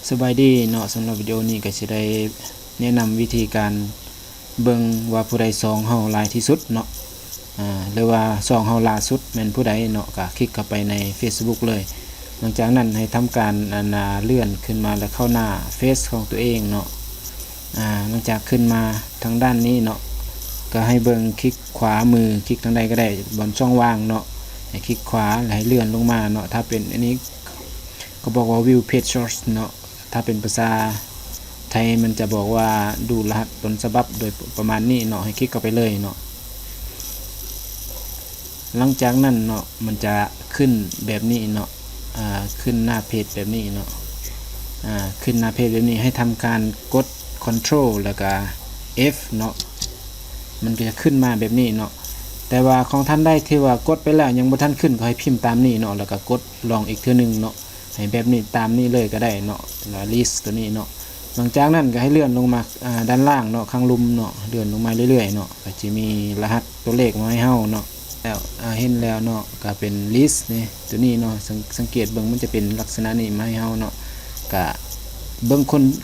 สบายดีเนาะสำหรับวิดีโอนี้ก็สิได้แนะนำวิธีการเบิ่งว่าผู้ใดซองเฮาหลายที่สุดเนาะหรือว่าซองเฮาล่าสุดแม่นผู้ใดเนาะก็คลิกเข้าไปใน Facebook เลยหลังจากนั้นให้ทำการเลื่อนขึ้นมาแล้วเข้าหน้าเฟซของตัวเองเนาะหลังจากขึ้นมาทางด้านนี้เนาะก็ให้เบิ่งคลิกขวามือคลิกทางใดก็ได้บนช่องว่างเนาะให้คลิกขวาแล้วให้เลื่อนลงมาเนาะถ้าเป็นอันนี้ก็บอกว่า view page source เนาะถ้าเป็นภาษาไทยมันจะบอกว่าดูรหัสต้นฉบับโดยประมาณนี้เนาะให้คลิกเข้าไปเลยเนาะหลังจากนั้นเนาะมันจะขึ้นแบบนี้เนาะขึ้นหน้าเพจแบบนี้เนาะขึ้นหน้าเพจแบบนี้ให้ทำการกด Ctrl แล้วก็ F เนาะมันก็จะขึ้นมาแบบนี้เนาะแต่ว่าของท่านได้ที่ว่ากดไปแล้วยังบ่ทันขึ้นก็ให้พิมพ์ตามนี้เนาะแล้วก็กดลองอีกเทื่อนึงเนาะให้แบบนี้ตามนี้เลยก็ได้เนาะแล้ว list ตัวนี้เนาะหลังจากนั้นก็ให้เลื่อนลงมาด้านล่างเนาะข้างลุมเนาะเลื่อนลงมาเรื่อยๆเนาะก็จะมีรหัสตัวเลขมาให้เฮาเนาะแล้วเห็นแล้วเนาะก็เป็น list นี่ตัวนี้เนาะสังเกตเบิ่งมันจะเป็นลักษณะนี้มาให้เฮาเนาะก็เบิ่ง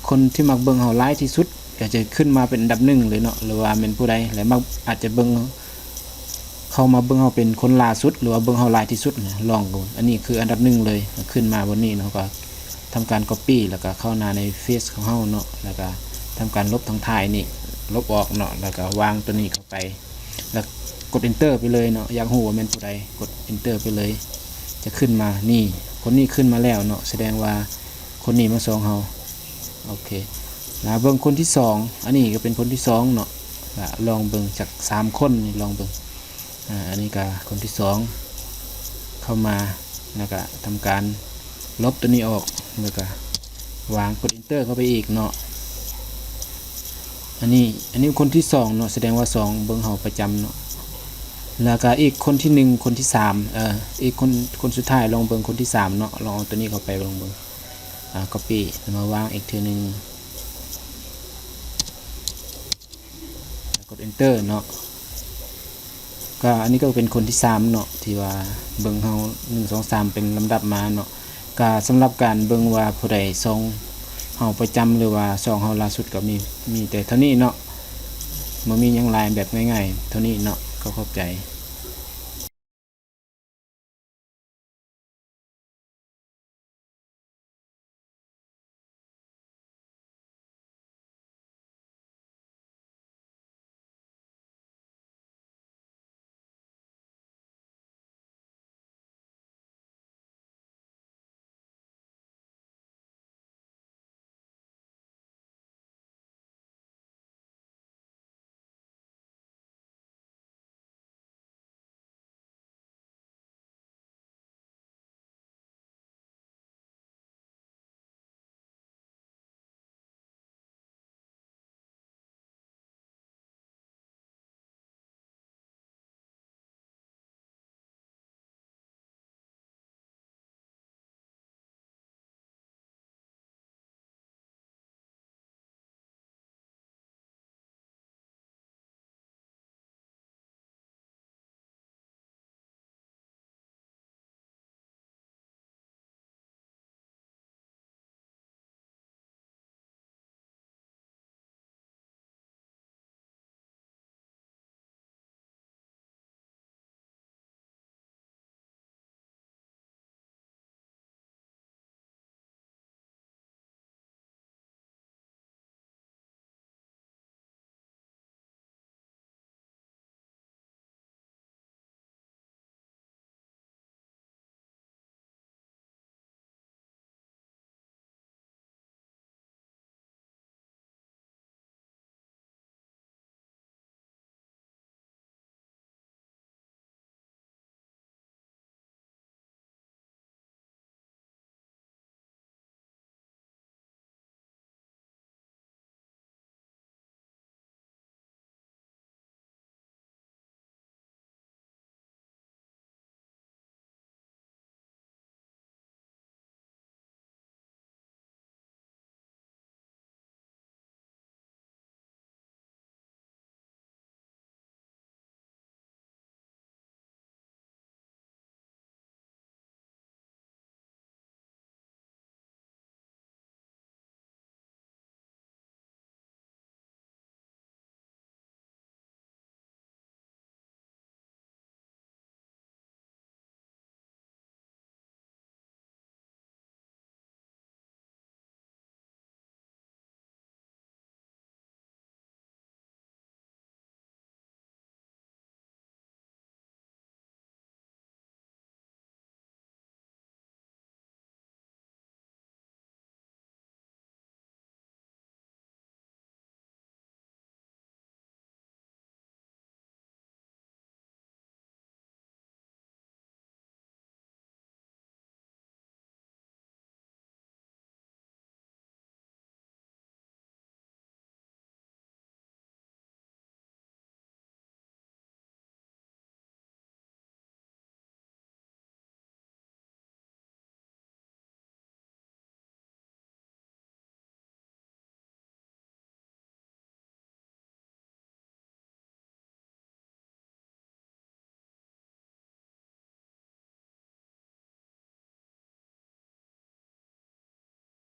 คนที่มักเบิ่งเฮาหลายที่สุดก็จะขึ้นมาเป็นอันดับ1เลยเนาะหรือว่าเป็นผู้ใดแล้วมักอาจจะเบิ่งเข้ามาเบิ่งเฮาเป็นคนล่าสุดหรือว่าเบิ่งเฮาหลายที่สุดลองดูอันนี้คืออันดับ1เลยขึ้นมาบนนี้เนาะก็ทำการ copy แล้วก็เข้าในเฟซของเฮาเนาะแล้วก็ทำการลบทางท้ายนี่ลบออกเนาะแล้วก็วางตัวนี้เข้าไปแล้วกด enter ไปเลยเนาะอยากรู้ว่าแม่นผู้ใดกด enter ไปเลยจะขึ้นมานี่คนนี้ขึ้นมาแล้วเนาะแสดงว่าคนนี้มาซองเฮาโอเคแล้วเบิ่งคนที่2อันนี้ก็เป็นคนที่2เนาะลองเบิ่งจาก3คนนี่ลองเบิ่งอันนี้ก็คนที่2เข้ามาแล้วก็ทำการลบตัวนี้ออกแล้วก็วางกด enter เข้าไปอีกเนาะอันนี้คนที่2เนาะแสดงว่า2เบิ่งเฮาประจำเนาะแล้วก็อีกคนที่1คนที่3อีกคนสุดท้ายลองเบิ่งคนที่3เนาะลองเอาตัวนี้เข้าไปลองเบิ่งcopy มาวางอีกทีนึงกด enter เนาะก็อันนี้ก็เป็นคนที่3เนาะที่ว่าเบิ่งเฮา1 2 3เป็นลำดับมาเนาะก็สำหรับการเบิ่งว่าผู้ใดส่งเฮาประจำหรือว่าส่งเฮาล่าสุดก็มีแต่เท่านี้เนาะบ่มีหยังหลายแบบง่ายๆเท่านี้เนาะก็เข้าใจ